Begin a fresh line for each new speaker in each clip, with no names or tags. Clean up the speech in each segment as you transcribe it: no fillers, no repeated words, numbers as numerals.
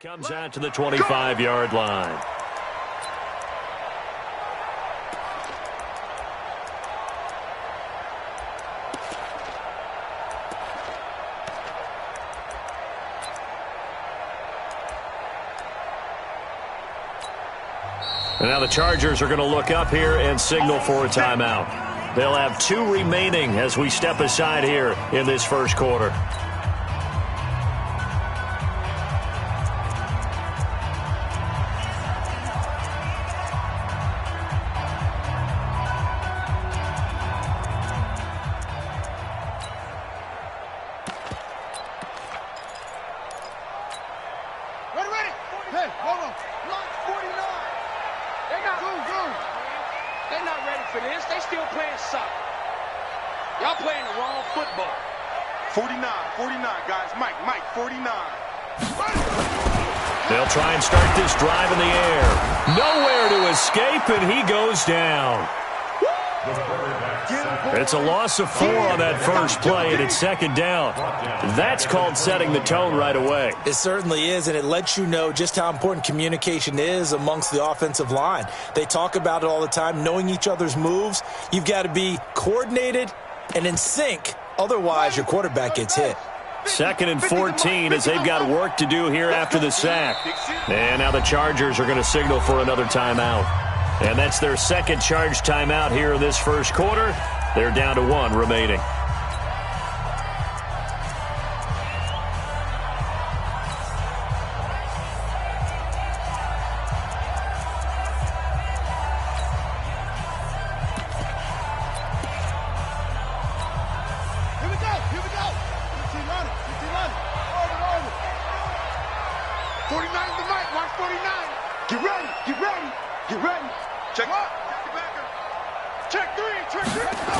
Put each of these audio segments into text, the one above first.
Comes out to the 25-yard line. And now the Chargers are going to look up here and signal for a timeout. They'll have 2 remaining as we step aside here in this first quarter.
They'll try and start this drive in the air. Nowhere to escape, and he goes down. It's a loss of 4 on that first play, and it's second down. That's called setting the tone right away.
It certainly is, and it lets you know just how important communication is amongst the offensive line. They talk about it all the time, knowing each other's moves. You've got to be coordinated and in sync. Otherwise, your quarterback gets hit.
2nd and 14 as they've got work to do here after the sack. And now the Chargers are going to signal for another timeout. And that's their second charge timeout here in this first quarter. They're down to 1 remaining.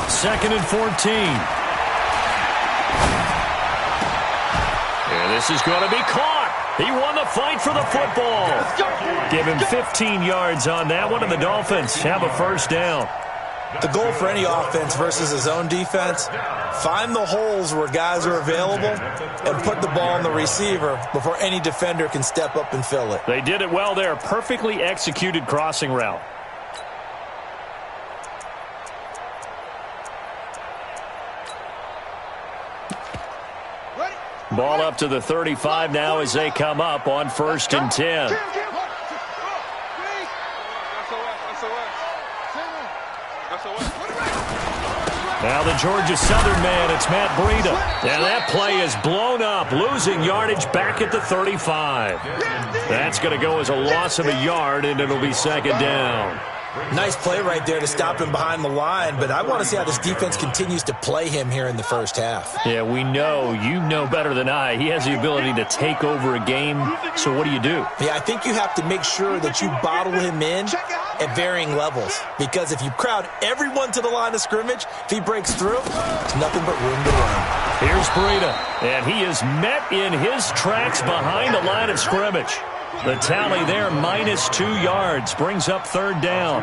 Second and 14. And this is going to be caught. He won the fight for the football. Give him 15 yards on that one, and the Dolphins have a first down.
The goal for any offense versus his own defense, find the holes where guys are available and put the ball on the receiver before any defender can step up and fill it.
They did it well there. Perfectly executed crossing route. Ball up to the 35 now as they come up on 1st and 10. Now the Georgia Southern man, it's Matt Breida. And that play is blown up, losing yardage back at the 35. That's going to go as a loss of a yard, and it'll be second down.
Nice play right there to stop him behind the line, but I want to see how this defense continues to play him here in the first half.
Yeah, we know. You know better than I. He has the ability to take over a game, so what do?
Yeah, I think you have to make sure that you bottle him in at varying levels, because if you crowd everyone to the line of scrimmage, if he breaks through, there's nothing but room to run.
Here's Breida, and he is met in his tracks behind the line of scrimmage. The tally there, -2 yards, brings up 3rd down.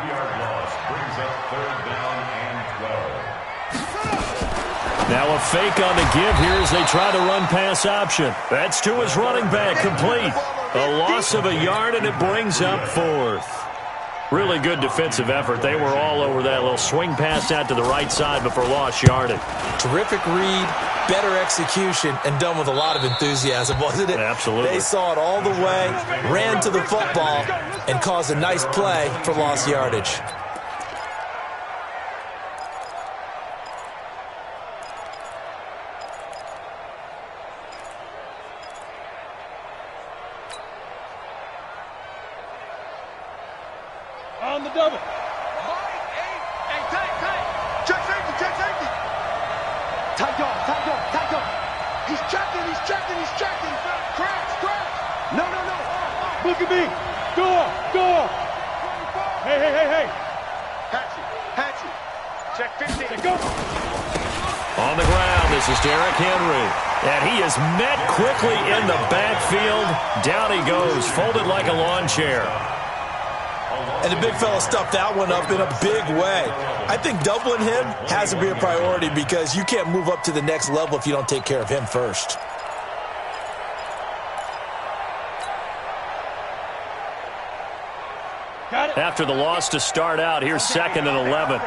Now a fake on the give here as they try the run-pass option. That's to his running back, complete. A loss of a yard, and it brings up 4th. Really good defensive effort. They were all over that little swing pass out to the right side before lost yardage.
Terrific read, better execution, and done with a lot of enthusiasm, wasn't it?
Absolutely.
They saw it all the way, ran to the football, and caused a nice play for lost yardage.
On the double.
Hey, tight. Check safety. Tight dog. He's checking. Cracks. No.
Look at me. Go up. Hey.
Hatchet. Check 15.
Go.
On the ground, this is Derrick Henry. And he is met quickly in the backfield. Down he goes, folded like a lawn chair.
And the big fella stuffed that one up in a big way. I think doubling him has to be a priority because you can't move up to the next level if you don't take care of him first.
after the loss to start out. Here's 2nd and 11.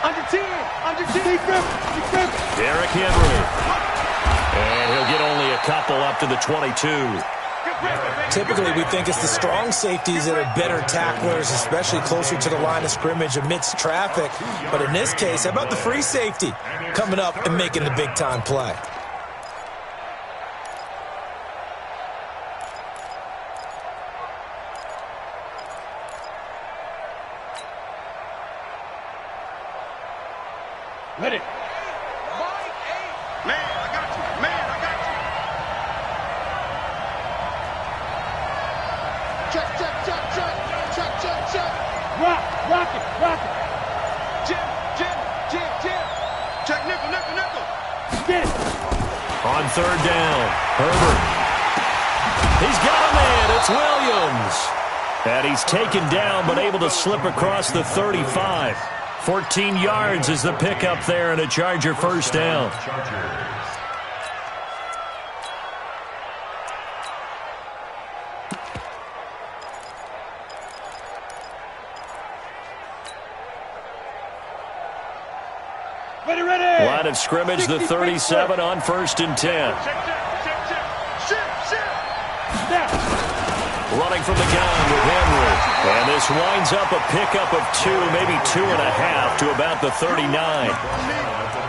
Under 10.
Derrick Henry. And he'll get only a couple up to the 22.
Typically, we think it's the strong safeties that are better tacklers, especially closer to the line of scrimmage amidst traffic. But in this case, how about the free safety coming up and making the big-time play?
Ready.
Man, I got you. Check.
Rock it.
Jim. Check nickel.
Get it.
On 3rd down, Herbert. He's got a man. It's Williams. And he's taken down but able to slip across the 35. 14 yards is the pickup there and a Charger first down.
Ready.
Line of scrimmage, the 37 on 1st and 10.
Snap.
Running from the gun with Henry. And this winds up a pickup of 2, maybe 2.5 to about the 39.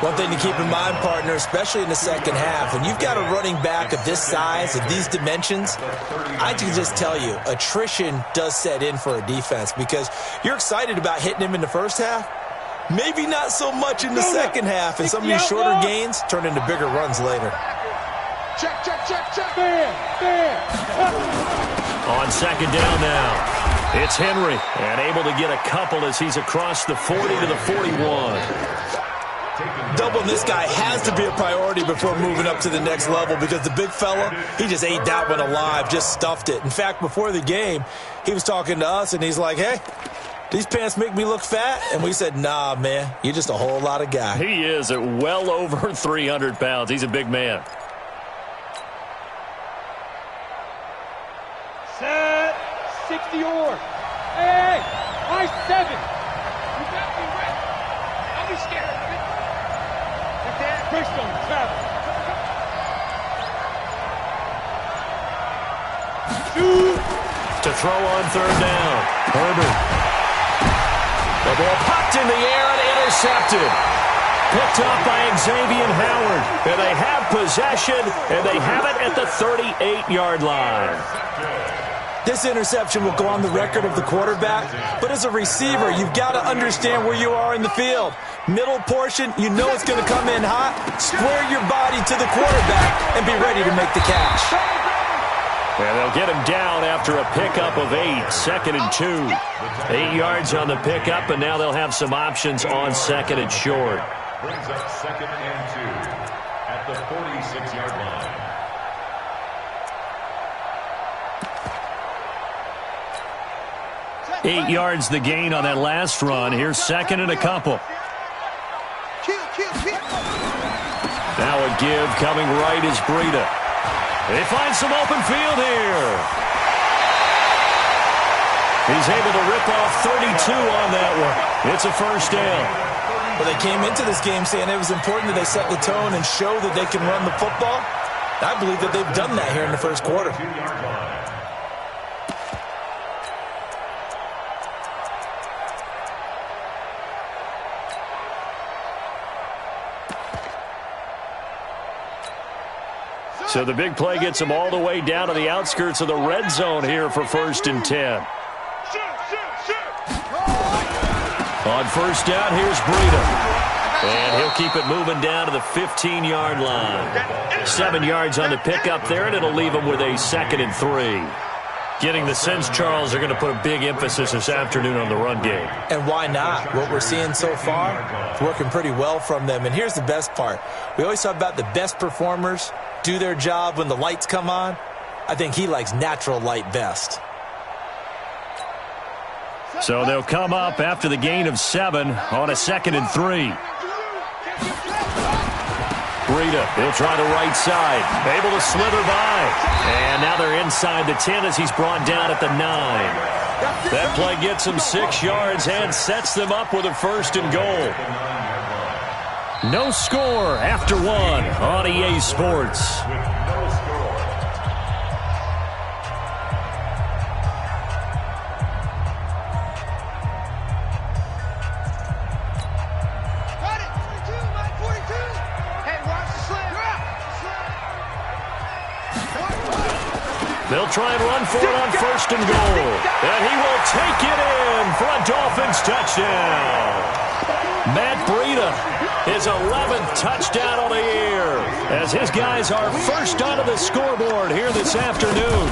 One thing to keep in mind, partner, especially in the second half, when you've got a running back of this size, of these dimensions, I can just tell you, attrition does set in for a defense because you're excited about hitting him in the first half. Maybe not so much in the second half, and some of these shorter gains turn into bigger runs later.
Check.
Fair.
On 2nd down now, it's Henry, and able to get a couple as he's across the 40 to the 41.
Doubling this guy has to be a priority before moving up to the next level because the big fella, he just ate that one alive, just stuffed it. In fact, before the game, he was talking to us, and he's like, hey, these pants make me look fat? And we said, nah, man, you're just a whole lot of guy.
He is at well over 300 pounds. He's a big man.
Set. 60 or. Hey, I 7. You got me right. Don't be scared of it. Bridgestone, travel. Shoot.
To throw on 3rd down, Herbert. The ball popped in the air and intercepted. Picked up by Xavier Howard. And they have possession, and they have it at the 38-yard line.
This interception will go on the record of the quarterback, but as a receiver, you've got to understand where you are in the field. Middle portion, you know it's going to come in hot. Square your body to the quarterback and be ready to make the catch.
And they'll get him down after a pickup of 8, 2nd and 2. 8 yards on the pickup, and now they'll have some options on 2nd and short.
Brings up 2nd and 2 at the 46-yard line.
Eight yards the gain on that last run. Here's 2nd and a couple. Now a give coming right is Breida. They find some open field here. He's able to rip off 32 on that one. It's a first down.
Well, they came into this game saying it was important that they set the tone and show that they can run the football. I believe that they've done that here in the first quarter.
So the big play gets them all the way down to the outskirts of the red zone here for 1st and 10. On 1st down, here's Breida. And he'll keep it moving down to the 15-yard line. 7 yards on the pickup there, and it'll leave them with a 2nd and 3. Getting the sense, Charles, they're going to put a big emphasis this afternoon on the run game.
And why not? What we're seeing so far, it's working pretty well from them. And here's the best part. We always talk about the best performers do their job when the lights come on. I think he likes natural light best.
So they'll come up after the gain of 7 on a 2nd and 3. Breida, he'll try the right side. Able to slither by. And now they're inside the 10 as he's brought down at the 9. That play gets them 6 yards and sets them up with a 1st and goal. No score after 1 on EA Sports. They'll try and run for it on 1st and goal. And he will take it in for a Dolphins touchdown. Matt Breida, his 11th touchdown on the year, as his guys are first onto the scoreboard here this afternoon.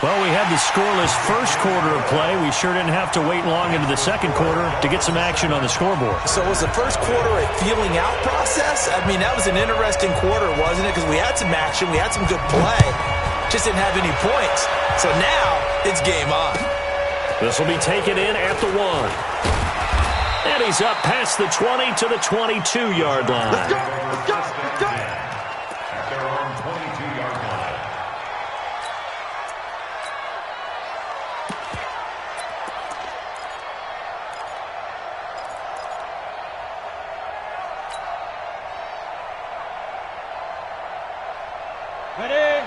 Well, we had the scoreless first quarter of play. We sure didn't have to wait long into the second quarter to get some action on the scoreboard.
So was the first quarter a feeling out process? I mean, that was an interesting quarter, wasn't it? Because we had some action, we had some good play, just didn't have any points. So now it's game on.
This will be taken in at the 1. And he's up past the 20 to the 22-yard line.
Let's go, let's go, let's go.
At their own 22-yard line.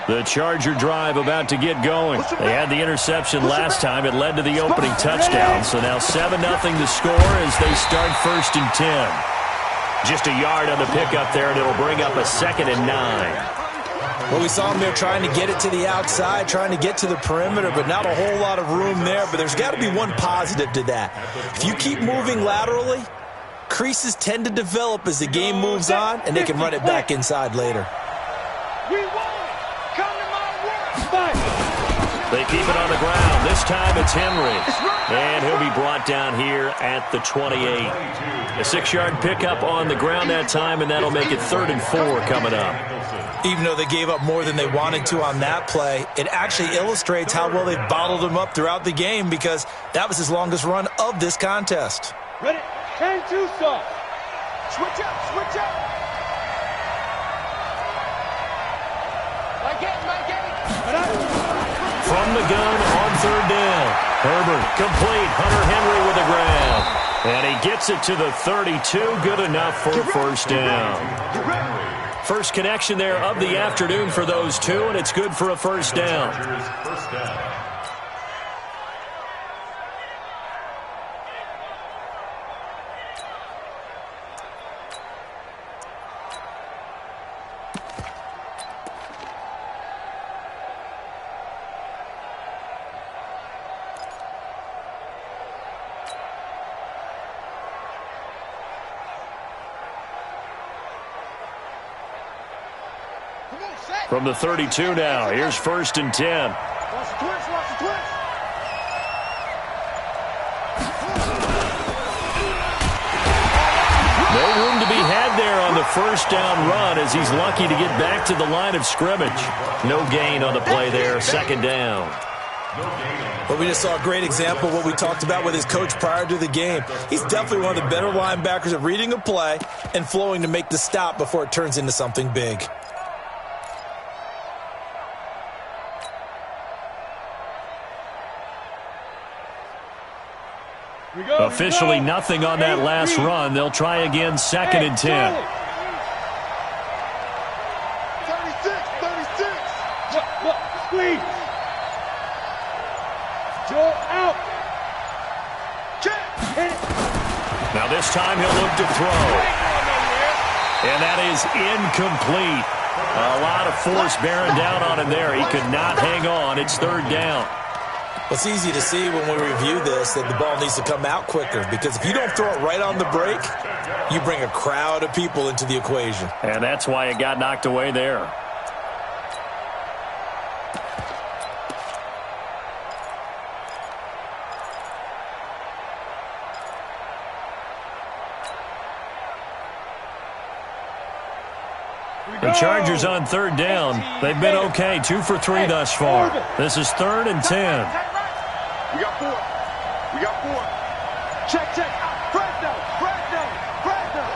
The Charger drive about to get going. They had the interception last time. It led to the opening touchdown. So now 7-0 to score as they start 1st and 10. Just a yard on the pickup there, and it'll bring up a 2nd and 9.
Well, we saw him there trying to get it to the outside, trying to get to the perimeter, but not a whole lot of room there. But there's got to be one positive to that. If you keep moving laterally, creases tend to develop as the game moves on, and they can run it back inside later.
We won! Come to my work!
They keep it on the ground. This time it's Henry. And he'll be brought down here at the 28. A 6-yard pickup on the ground that time, and that'll make it 3rd and 4 coming up.
Even though they gave up more than they wanted to on that play, it actually illustrates how well they've bottled him up throughout the game because that was his longest run of this contest.
Ready? 10-2 soft.
Switch up, switch up.
From the gun on 3rd down. Herbert complete. Hunter Henry with the grab. And he gets it to the 32. Good enough for 1st down. First connection there of the afternoon for those two, and it's good for a 1st down. From the 32 now, here's 1st and 10.
Watch the twitch, watch the twitch.
No room to be had there on the 1st down run as he's lucky to get back to the line of scrimmage. No gain on the play there, 2nd down.
But we just saw a great example of what we talked about with his coach prior to the game. He's definitely one of the better linebackers at reading a play and flowing to make the stop before it turns into something big.
Officially nothing on that last run. They'll try again, 2nd and 10.
36, 36.
Look, squeeze. Joel out.
Check.
Hit it.
Now this time he'll look to throw. And that is incomplete. A lot of force bearing down on him there. He could not hang on. It's 3rd down.
It's easy to see when we review this that the ball needs to come out quicker because if you don't throw it right on the break, you bring a crowd of people into the equation.
And that's why it got knocked away there. The Chargers on 3rd down. They've been okay, 2 for 3 thus far. This is 3rd and 10.
We got 4. We got 4. Check, check. Press down, press down, press down.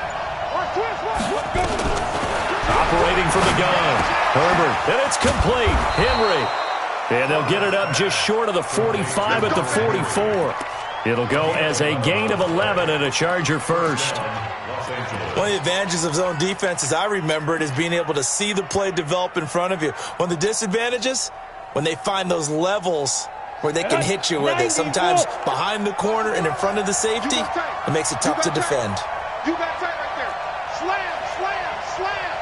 Watch twist, watch.
Operating from the gun. Herbert, and it's complete. Henry.
And they'll get it up just short of the 45 at the 44. It'll go as a gain of 11 and a Charger first.
One of the advantages of zone defense, as I remember it, is being able to see the play develop in front of you. One of the disadvantages, when they find those levels where they can hit you with it, sometimes behind the corner and in front of the safety, it makes it tough to defend.
You got tight right there. Slam, slam, slam.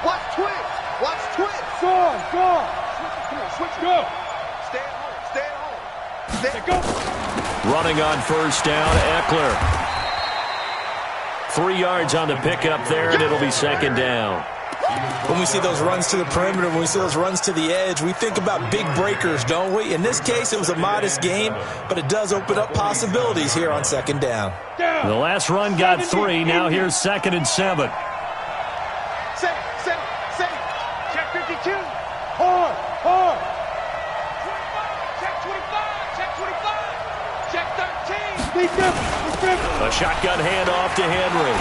Watch twitch. Watch twitch.
Go on, go on. Come on, switch, go.
Stay at home. Stay at home. Stay
Go.
Running on first down, Eckler. 3 yards on the pickup there, and it'll be second down.
When we see those runs to the perimeter, when we see those runs to the edge, we think about big breakers, don't we? In this case, it was a modest gain, but it does open up possibilities here on second down.
The last run got 3. Now here's 2nd and 7.
Safe. Check 52.
Hard, hard.
25. Check 25. Check 13.
Lead them.
A shotgun handoff to Henry.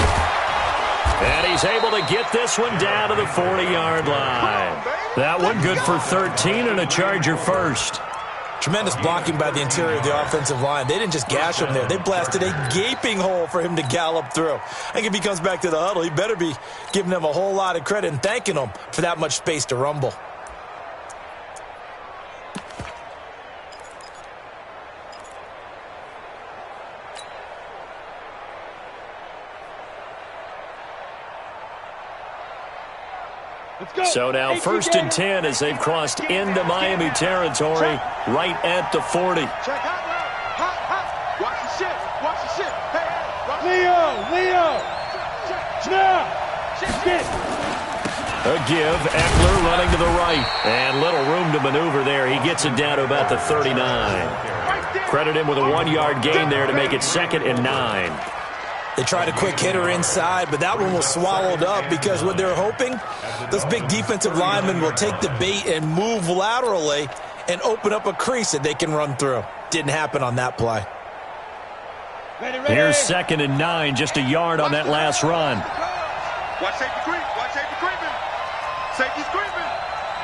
And he's able to get this one down to the 40-yard line. That one good for 13 and a Charger first.
Tremendous blocking by the interior of the offensive line. They didn't just gash him there. They blasted a gaping hole for him to gallop through. I think if he comes back to the huddle, he better be giving them a whole lot of credit and thanking them for that much space to rumble.
So now 1st and 10 as they've crossed into Miami territory right at the 40.
Check hot. Watch the shit. Watch the shit. Hey.
Leo. Now. Shit.
A give, Eckler running to the right. And little room to maneuver there. He gets it down to about the 39. Credit him with a 1-yard gain there to make it 2nd and 9.
They tried a quick hitter inside, but that one was swallowed up because what they're hoping, those big defensive linemen will take the bait and move laterally and open up a crease that they can run through. Didn't happen on that play.
Ready.
Here's 2nd and 9, just a yard on that last run.
Watch safety creep. Watch safety creeping. Safety's creeping.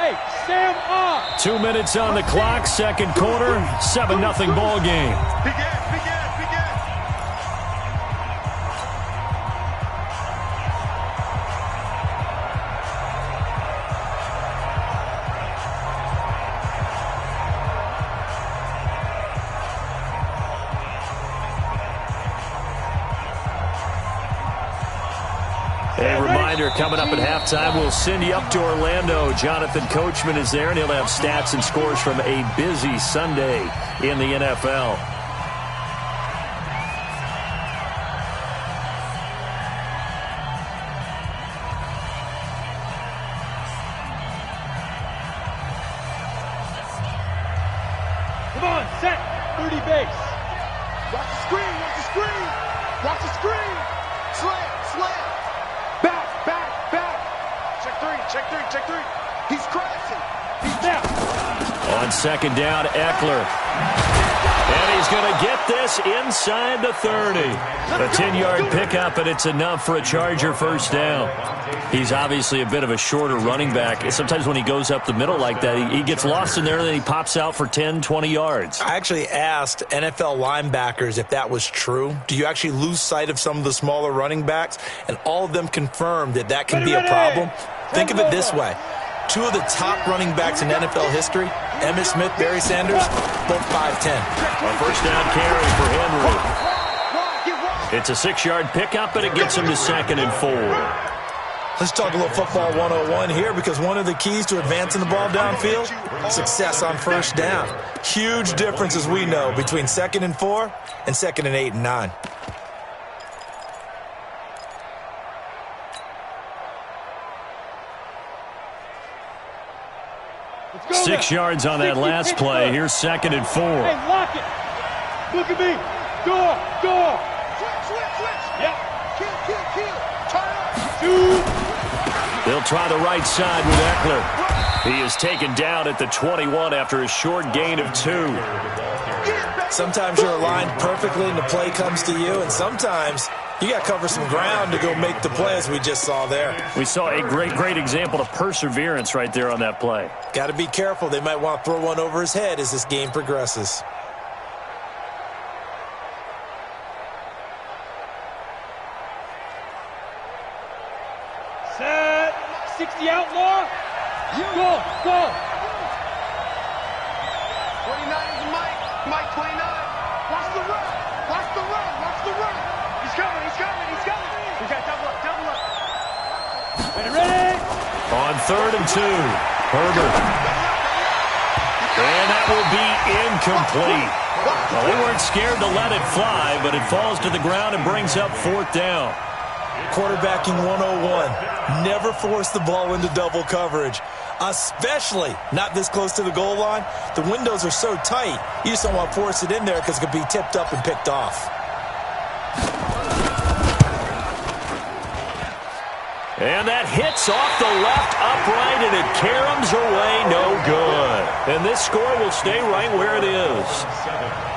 Hey, Sam on.
2 minutes on the clock, second quarter, 7-0 ball game.
Begin.
A reminder, coming up at halftime, we'll send you up to Orlando. Jonathan Coachman is there, and he'll have stats and scores from a busy Sunday in the NFL.
Come on, set. 30 base.
Watch the screen. Watch the screen. Slam. Back. Check three. He's crashing.
Now.
On second down, Eckler. And he's going to get this inside the 30. A 10-yard pickup, and it's enough for a Charger first down. He's obviously a bit of a shorter running back. Sometimes when he goes up the middle like that, he gets lost in there, and then he pops out for 10, 20 yards.
I actually asked NFL linebackers if that was true. Do you actually lose sight of some of the smaller running backs? And all of them confirmed that can be a problem. Think of it this way. 2 of the top running backs in NFL history, Emmitt Smith, Barry Sanders, both 5'10".
A first down carry for Henry. It's a 6-yard pickup, and it gets him to 2nd and 4.
Let's talk a little football 101 here, because one of the keys to advancing the ball downfield, success on first down. Huge difference, as we know, between 2nd and 4 and 2nd and 8 and 9.
Go
6 yards on that last play. Here's 2nd and 4.
Hey, lock it. Look at me. Go.
Switch.
Yep.
Kill. Turn up.
2.
They'll try the right side with Eckler. He is taken down at the 21 after a short gain of 2.
Sometimes you're aligned perfectly and the play comes to you, and sometimes you got to cover some ground to go make the play, as we just saw there.
We saw a great example of perseverance right there on that play.
Got to be careful. They might want to throw one over his head as this game progresses.
Set. 60 outlaw. Go.
29 is Mike. Mike 29. Watch the run. Watch the run. Watch the run. He's coming. We got double up.
Ready.
On 3rd and 2, Herbert. And that will be incomplete. Well, they weren't scared to let it fly, but it falls to the ground and brings up 4th down.
Quarterbacking 101. Never force the ball into double coverage, especially not this close to the goal line. The windows are so tight, you just don't want to force it in there because it could be tipped up and picked off.
And that hits off the left upright, and it caroms away, no good. And this score will stay right where it is.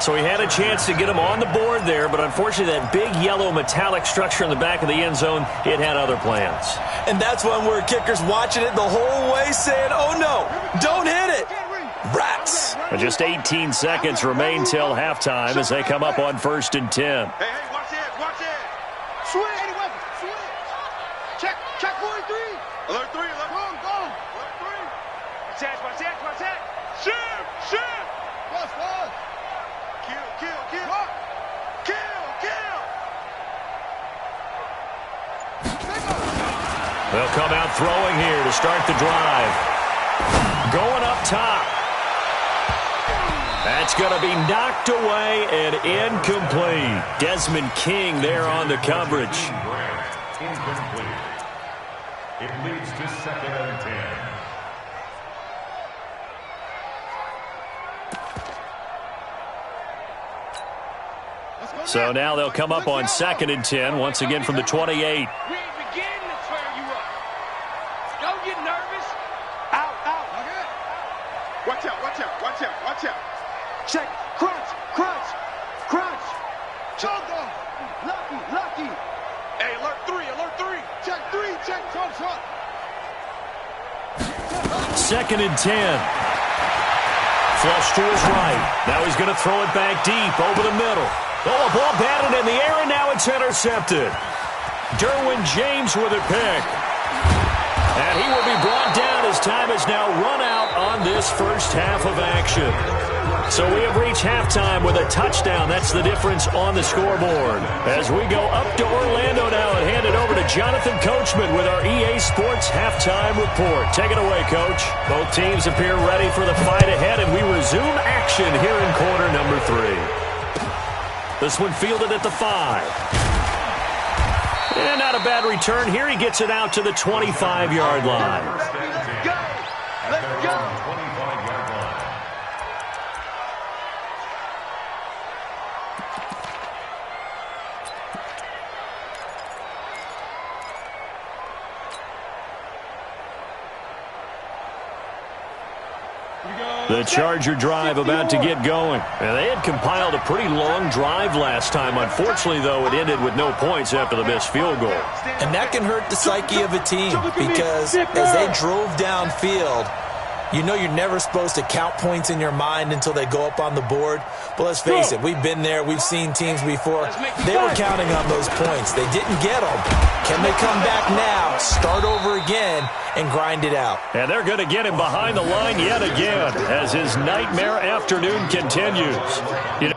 So he had a chance to get him on the board there, but unfortunately that big yellow metallic structure in the back of the end zone, it had other plans.
And that's when we're kickers watching it the whole way saying, oh no, don't hit it. Rats.
And just 18 seconds remain till halftime as they come up on 1st and 10.
Hey, watch it. Switch. Check 43. Alert 3. Go. Alert 3. Watch that. Shoot. Watch. Kill.
They'll come out throwing here to start the drive. Going up top. That's going to be knocked away and incomplete. Desmond King there on the coverage.
Incomplete. It leads to 2nd and 10.
So now they'll come up on 2nd and 10, once again from the 28.
We ain't beginning to turn you up. Don't get nervous.
Out. Watch out. Check. Crunch. Choke. Lucky. Hey, alert 3. Check 3. Trump.
2nd and 10. Flush to his right. Now he's going to throw it back deep over the middle. Oh, a ball batted in the air, and now it's intercepted. Derwin James with a pick. And he will be brought down as time has now run out on this first half of action. So we have reached halftime with a touchdown. That's the difference on the scoreboard. As we go up to Orlando now and hand it over to Jonathan Coachman with our EA Sports Halftime Report. Take it away, Coach. Both teams appear ready for the fight ahead, and we resume action here in quarter number 3. This one fielded at the 5. And not a bad return here. He gets it out to the 25-yard line.
Let's go.
25-yard line.
The Charger drive about to get going. And they had compiled a pretty long drive last time. Unfortunately, though, it ended with no points after the missed field goal.
And that can hurt the psyche of a team because as they drove downfield, you know you're never supposed to count points in your mind until they go up on the board. But let's face it, we've been there. We've seen teams before. They were counting on those points. They didn't get them. Can they come back now, start over again, and grind it out?
And they're going to get him behind the line yet again as his nightmare afternoon continues. You know,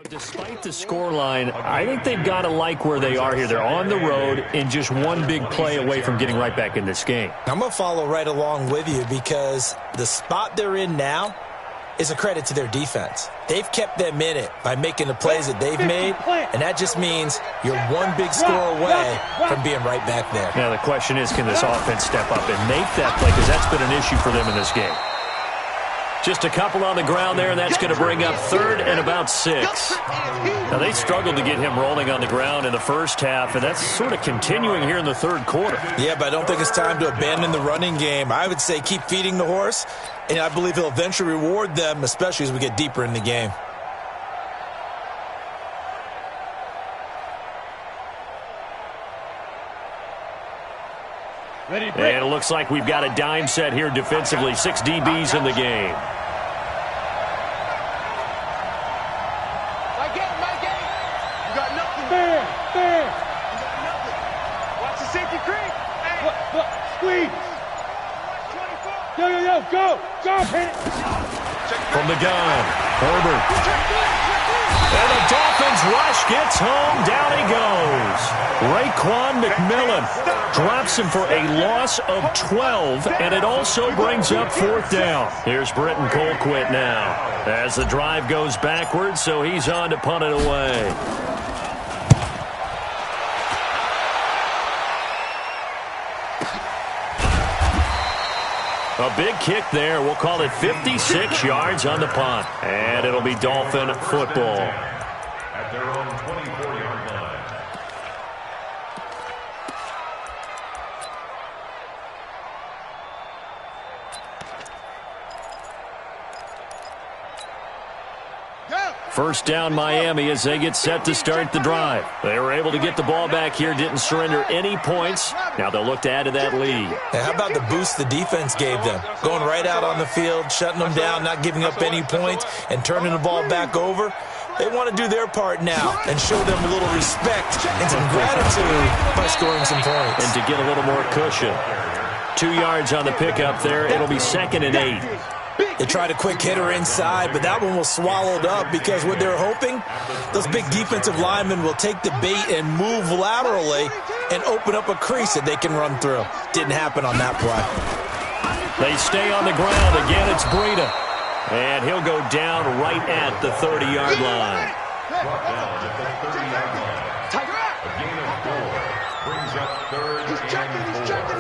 Despite the scoreline, I think they've got to like where they are here. They're on the road and just one big play away from getting right back in this game.
I'm going to follow right along with you because the spot they're in now is a credit to their defense. They've kept them in it by making the plays that they've made, and that just means you're one big score away from being right back there.
Now the question is, can this offense step up and make that play? Because that's been an issue for them in this game. Just a couple on the ground there, and that's going to bring up 3rd and about 6. Now, they struggled to get him rolling on the ground in the first half, and that's sort of continuing here in the 3rd quarter.
Yeah, but I don't think it's time to abandon the running game. I would say keep feeding the horse, and I believe he'll eventually reward them, especially as we get deeper in the game.
And it looks like we've got a dime set here defensively. 6 DBs in the game.
Squeeze! Yo, go! Go, hit it!
From the gun, Herbert. And the Dolphins rush gets home. Down he goes. Raekwon McMillan drops him for a loss of 12, and it also brings up 4th down. Here's Britton Colquitt now as the drive goes backwards, so he's on to punt it away. A big kick there. We'll call it 56 yards on the punt. And it'll be Dolphin football.
At their own 24-yard line.
First down Miami as they get set to start the drive. They were able to get the ball back here, didn't surrender any points. Now they'll look to add to that lead.
And how about the boost the defense gave them? Going right out on the field, shutting them down, not giving up any points, and turning the ball back over. They want to do their part now and show them a little respect and some gratitude by scoring some points.
And to get a little more cushion. 2 yards on the pickup there. It'll be 2nd and 8.
They tried a quick hitter inside, but that one was swallowed up because what they're hoping, those big defensive linemen will take the bait and move laterally and open up a crease that they can run through. Didn't happen on that play.
They stay on the ground. Again, it's Breida. And he'll go down right at the 30-yard line.
Brought down at the 30-yard line. A gain of 4 brings up 3rd and 4.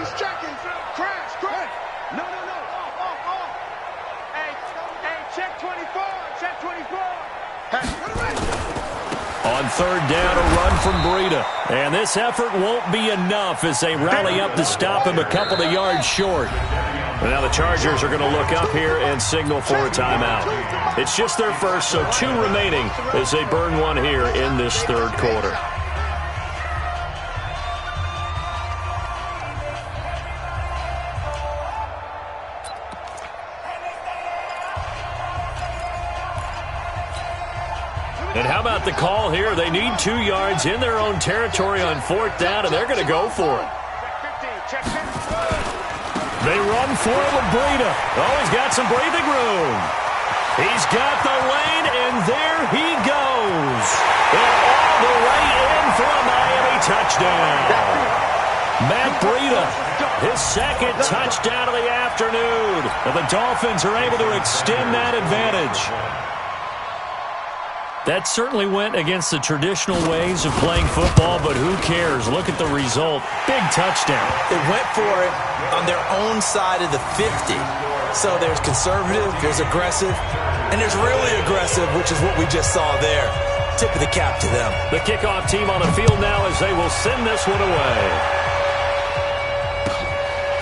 He's checking. Crash. No. Hey, check 24. Check 24.
On 3rd down, a run from Breida. And this effort won't be enough as they rally up to stop him a couple of yards short. And now the Chargers are going to look up here and signal for a timeout. It's just their first, so 2 remaining as they burn one here in this 3rd quarter. And how about the call here? They need 2 yards in their own territory on 4th down, and they're going to go for it. They run for it with Breida. Oh, he's got some breathing room. He's got the lane, and there he goes. And all the way in for a Miami touchdown. Matt Breida, his 2nd touchdown of the afternoon. And the Dolphins are able to extend that advantage. That certainly went against the traditional ways of playing football, but who cares? Look at the result. Big touchdown.
They went for it on their own side of the 50. So there's conservative, there's aggressive, and there's really aggressive, which is what we just saw there. Tip of the cap to them.
The kickoff team on the field now as they will send this one away.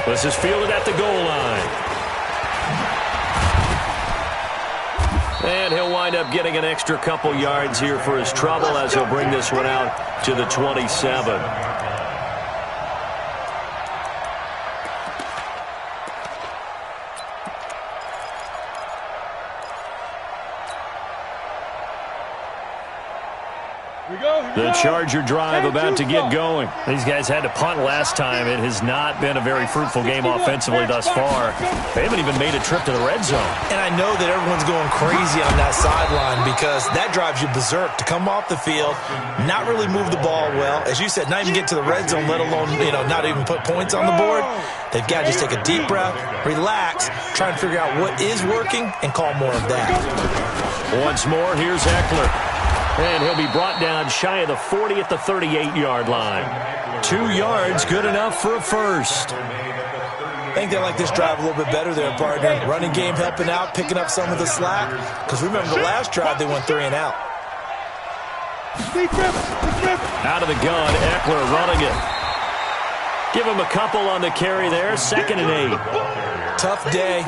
This is fielded at the goal line. And he'll wind up getting an extra couple yards here for his trouble as he'll bring this one out to the 27. The Charger drive about to get going. These guys had to punt last time. It has not been a very fruitful game offensively thus far. They haven't even made a trip to the red zone.
And I know that everyone's going crazy on that sideline because that drives you berserk to come off the field, not really move the ball well. As you said, not even get to the red zone, let alone, not even put points on the board. They've got to just take a deep breath, relax, try and figure out what is working, and call more of that.
Once more, here's Eckler. And he'll be brought down shy of the 40 at the 38-yard line. 2 yards, good enough for a first.
I think they like this drive a little bit better there, partner. Running game helping out, picking up some of the slack. Because remember, the last drive, they went 3 and out.
Out of the gun, Eckler running it. Give him a couple on the carry there, 2nd and 8.
Tough day,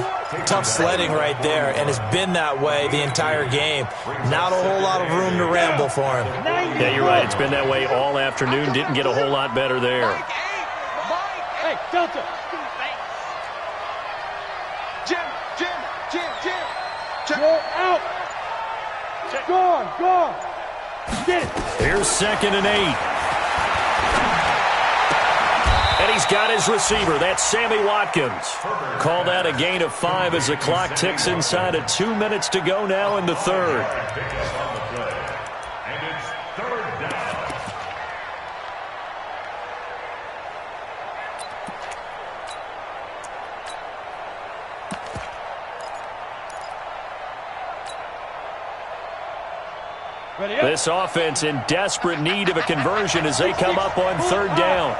tough sledding right there, and it's been that way the entire game. Not a whole lot of room to ramble for him.
Yeah, you're right. It's been that way all afternoon. Didn't get a whole lot better there.
Hey, Delta.
Jim.
Go out. Gone. Get it.
Here's 2nd and 8. And he's got his receiver. That's Sammy Watkins. Call that a gain of 5 as the clock ticks inside of 2 minutes to go now in the third.
And it's 3rd down.
Ready up.
This offense in desperate need of a conversion as they come up on 3rd down.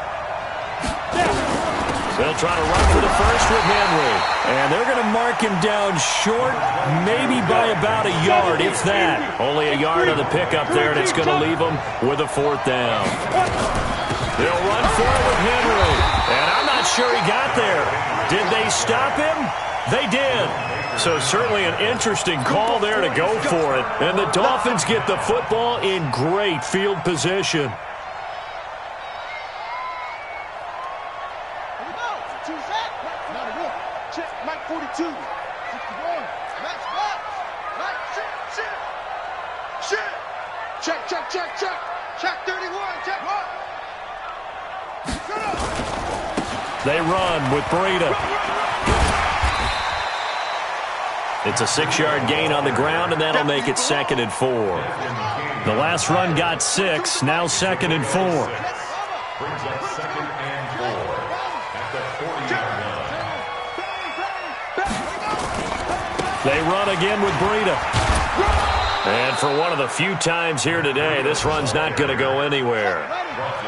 They'll try to run for the first with Henry. And they're going to mark him down short, maybe by about a yard, if that. Only a yard on the pickup there, and it's going to leave them with a 4th down. They'll run for it with Henry. And I'm not sure he got there. Did they stop him? They did. So certainly an interesting call there to go for it. And the Dolphins get the football in great field position.
Mike 42. 61. Max box. Mike, shit. Check 31. Check.
They run with Breida. It's a 6-yard gain on the ground, and that'll make it 2nd and 4. The last run got 6, now 2nd and 4.
Brings up 2nd and 4 at the 40-yard line.
They run again with Breida. And for one of the few times here today, this run's not going to go anywhere.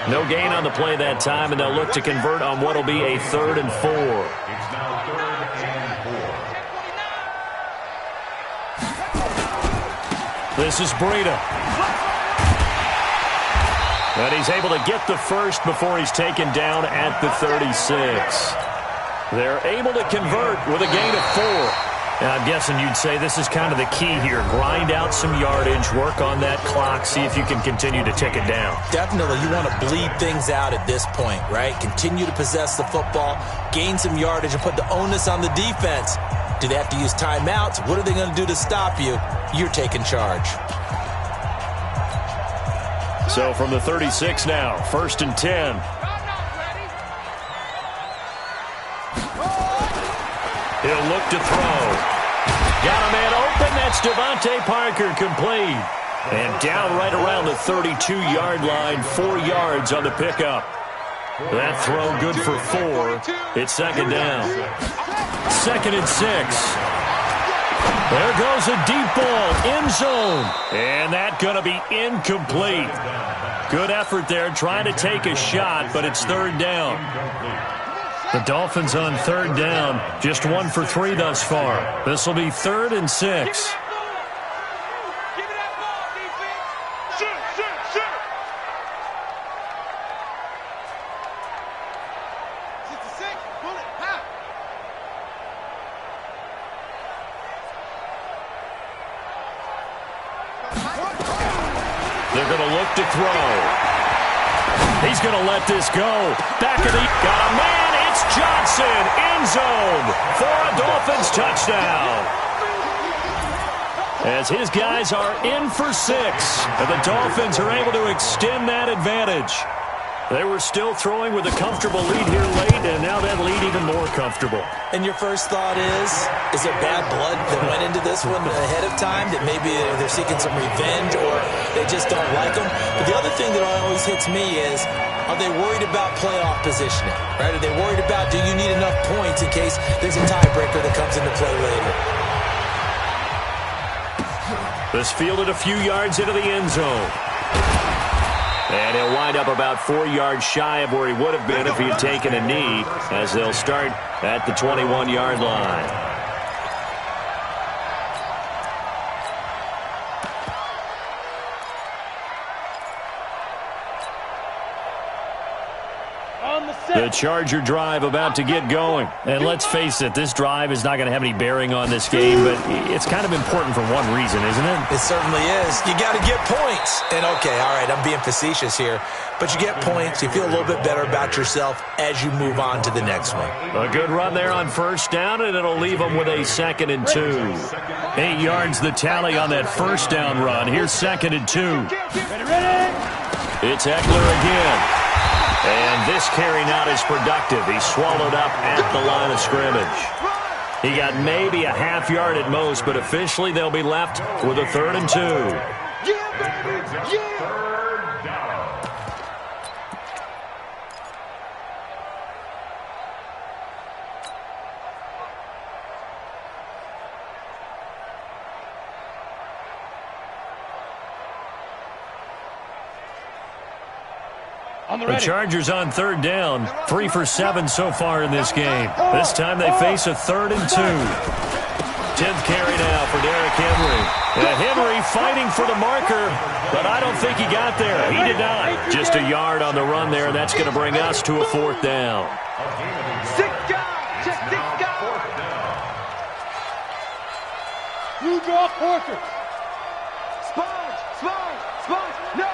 No gain on the play that time, and they'll look to convert on what will be a 3rd and 4.
It's now 3rd and 4.
This is Breida. And he's able to get the first before he's taken down at the 36. They're able to convert with a gain of 4. And I'm guessing you'd say this is kind of the key here. Grind out some yardage, work on that clock, see if you can continue to tick it down.
Definitely, you want to bleed things out at this point, right? Continue to possess the football, gain some yardage, and put the onus on the defense. Do they have to use timeouts? What are they going to do to stop you? You're taking charge.
So from the 36 now, 1st and 10. He'll look to throw. Got a man open. That's Devontae Parker, complete. And down right around the 32-yard line, 4 yards on the pickup. That throw good for 4. It's 2nd down. 2nd and 6. There goes a deep ball, end zone. And that going to be incomplete. Good effort there, trying to take a shot, but it's 3rd down. The Dolphins on 3rd down, just 1 for 3 thus far. This will be 3rd and 6. They're going to look to throw. He's going to let this go. Back of the... Got a man. It's Johnson. End zone for a Dolphins touchdown. as his guys are in for 6. And the Dolphins are able to extend that advantage. They were still throwing with a comfortable lead here late, and now that lead even more comfortable.
And your first thought is there bad blood that went into this one ahead of time, that maybe they're seeking some revenge or they just don't like them? But the other thing that always hits me is, are they worried about playoff positioning? Right? Are they worried about, do you need enough points in case there's a tiebreaker that comes into play later?
This fielded a few yards into the end zone. And he'll wind up about 4 yards shy of where he would have been if he had taken a knee, as they'll start at the 21-yard line. The Charger drive about to get going. And let's face it, this drive is not going to have any bearing on this game, but it's kind of important for one reason, isn't it?
It certainly is. You got to get points. And okay, all right, I'm being facetious here, but you get points, you feel a little bit better about yourself as you move on to the next one.
A good run there on first down, and it'll leave them with a 2nd and 2. 8 yards the tally on that first down run. Here's 2nd and 2. It's Eckler again. And this carry not as productive. He's swallowed up at the line of scrimmage. He got maybe a half yard at most, but officially they'll be left with a 3rd and 2. The Chargers on 3rd down, 3 for 7 so far in this game. This time they face a 3rd and 2. 10th carry now for Derrick Henry. Henry fighting for the marker, but I don't think he got there. He did not. Just a yard on the run there. That's going to bring us to a 4th down.
6 guys. Just 6 guys.
You draw Porter.
Sponge. No.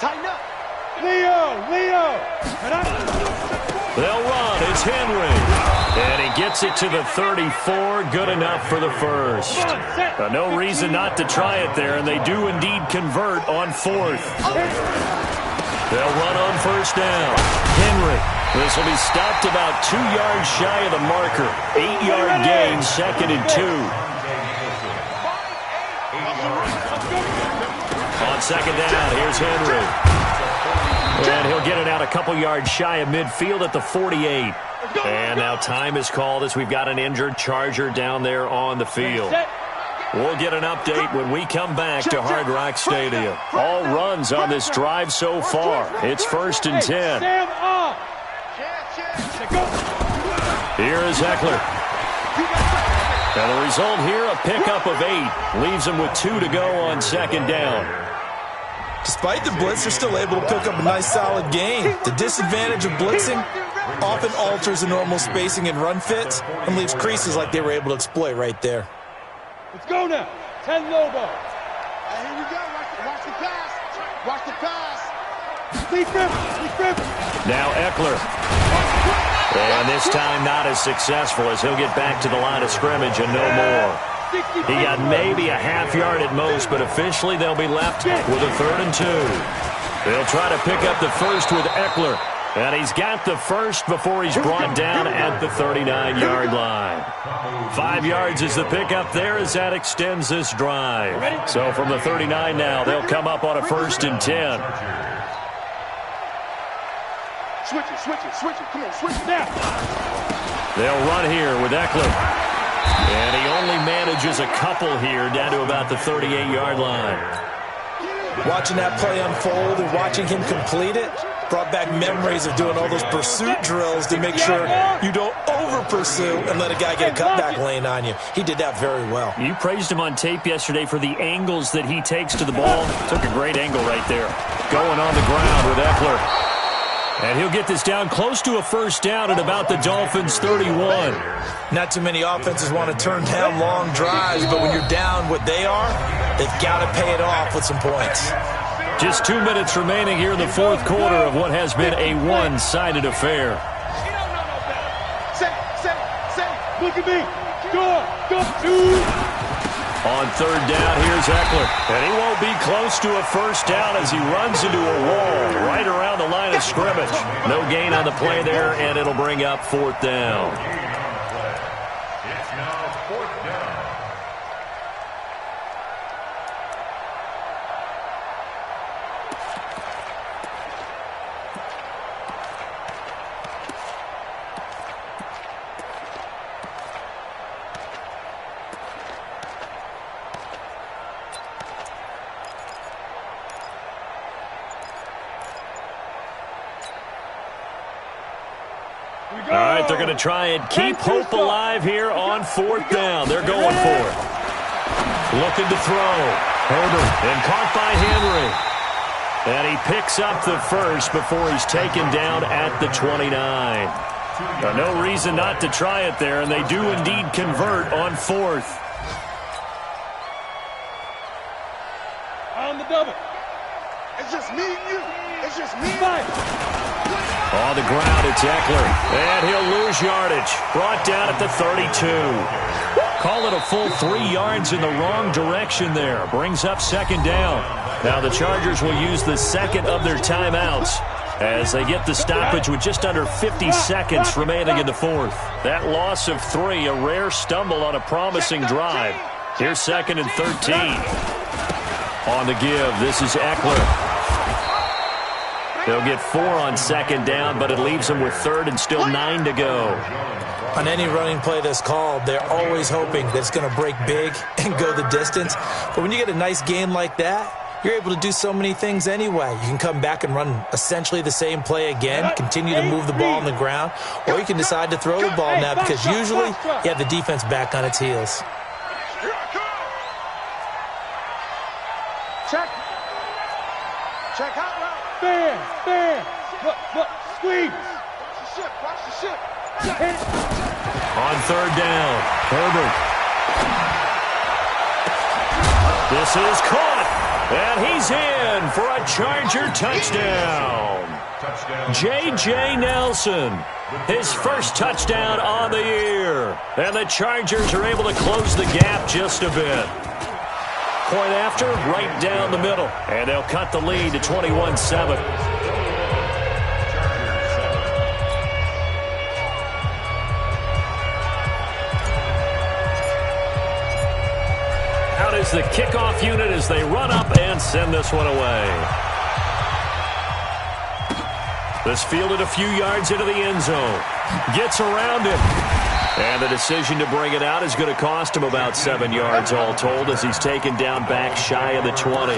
Tighten up.
Leo.
They'll run. It's Henry. And he gets it to the 34. Good enough for the first. No reason not to try it there, and they do indeed convert on 4th. They'll run on first down. Henry. This will be stopped about 2 yards shy of the marker. 8-yard gain, 2nd and 2. On 2nd down, here's Henry. And he'll get it out a couple yards shy of midfield at the 48. And now time is called as we've got an injured Charger down there on the field. We'll get an update when we come back to Hard Rock Stadium. All runs on this drive so far. It's 1st and 10. Here is Eckler. And the result here, a pickup of 8. Leaves him with 2 to go on 2nd down.
Despite the blitz, they're still able to pick up a nice solid gain. The disadvantage of blitzing often alters the normal spacing and run fits and leaves creases like they were able to exploit right there.
Let's go now. 10 Lobo.
Here we go. Watch the pass.
Lead Griffin.
Now Eckler. And this time not as successful as he'll get back to the line of scrimmage and no more. He got maybe a half yard at most, but officially they'll be left with a 3rd and 2. They'll try to pick up the first with Eckler. And he's got the first before he's brought down at the 39-yard line. 5 yards is the pickup there as that extends this drive. So from the 39 now, they'll come up on a 1st and 10.
Switch it. Come on, switch it now.
They'll run here with Eckler. And he only manages a couple here down to about the 38-yard line.
Watching that play unfold and watching him complete it brought back memories of doing all those pursuit drills to make sure you don't over-pursue and let a guy get a cutback lane on you. He did that very well.
You praised him on tape yesterday for the angles that he takes to the ball. Took a great angle right there. Going on the ground with Eckler. And he'll get this down close to a first down at about the Dolphins' 31.
Not too many offenses want to turn down long drives, but when you're down what they are, they've got to pay it off with some points.
Just 2 minutes remaining here in the 4th quarter of what has been a one-sided affair.
Say.
Look at me.
On third down, here's Eckler. And he won't be close to a first down as he runs into a wall right around the line of scrimmage. No gain on the play there, and it'll bring up fourth down.
It's now fourth down.
All right, they're going to try and keep hope alive here on fourth down. They're going for it. Looking to throw. Herbert, and caught by Henry. And he picks up the first before he's taken down at the 29. Now, no reason not to try it there, and they do indeed convert on fourth.
On the double.
It's just me and you. It's just me.
On the ground, it's Eckler. And he'll lose yardage. Brought down at the 32. Call it a full 3 yards in the wrong direction there. Brings up second down. Now the Chargers will use the second of their timeouts as they get the stoppage with just under 50 seconds remaining in the fourth. That loss of 3, a rare stumble on a promising drive. Here's second and 13. On the give, this is Eckler. They'll get 4 on second down, but it leaves them with third and still 9 to go.
On any running play that's called, they're always hoping that it's going to break big and go the distance. But when you get a nice gain like that, you're able to do so many things anyway. You can come back and run essentially the same play again, continue to move the ball on the ground, or you can decide to throw the ball now because usually you have the defense back on its heels.
Check out route.
Fair. Look, squeeze.
Watch the ship.
On third down, Herbert. This is caught, and he's in for a Charger touchdown. J.J. Nelson, his first touchdown on the year. And the Chargers are able to close the gap just a bit. Point after, right down the middle. And they'll cut the lead to 21-7. Out is the kickoff unit as they run up and send this one away. This fielded a few yards into the end zone. Gets around it. And the decision to bring it out is going to cost him about 7 yards all told as he's taken down back shy of the 20.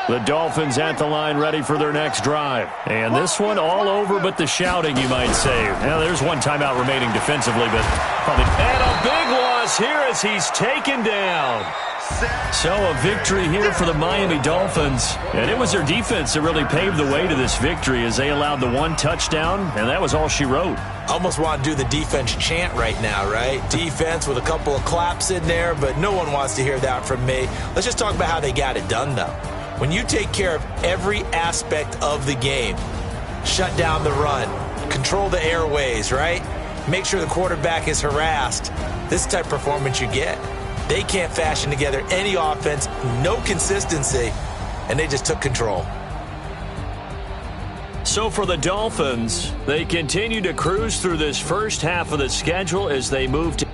The Dolphins at the line ready for their next drive. And this one all over but the shouting, you might say. Now, there's one timeout remaining defensively, but probably... And a big loss here as he's taken down. So a victory here for the Miami Dolphins. And it was their defense that really paved the way to this victory as they allowed the 1 touchdown, and that was all she wrote.
Almost want to do the defense chant right now, right? Defense with a couple of claps in there, but no one wants to hear that from me. Let's just talk about how they got it done, though. When you take care of every aspect of the game, shut down the run, control the airways, right? Make sure the quarterback is harassed. This type of performance you get. They can't fashion together any offense, no consistency, and they just took control.
So for the Dolphins, they continue to cruise through this first half of the schedule as they move to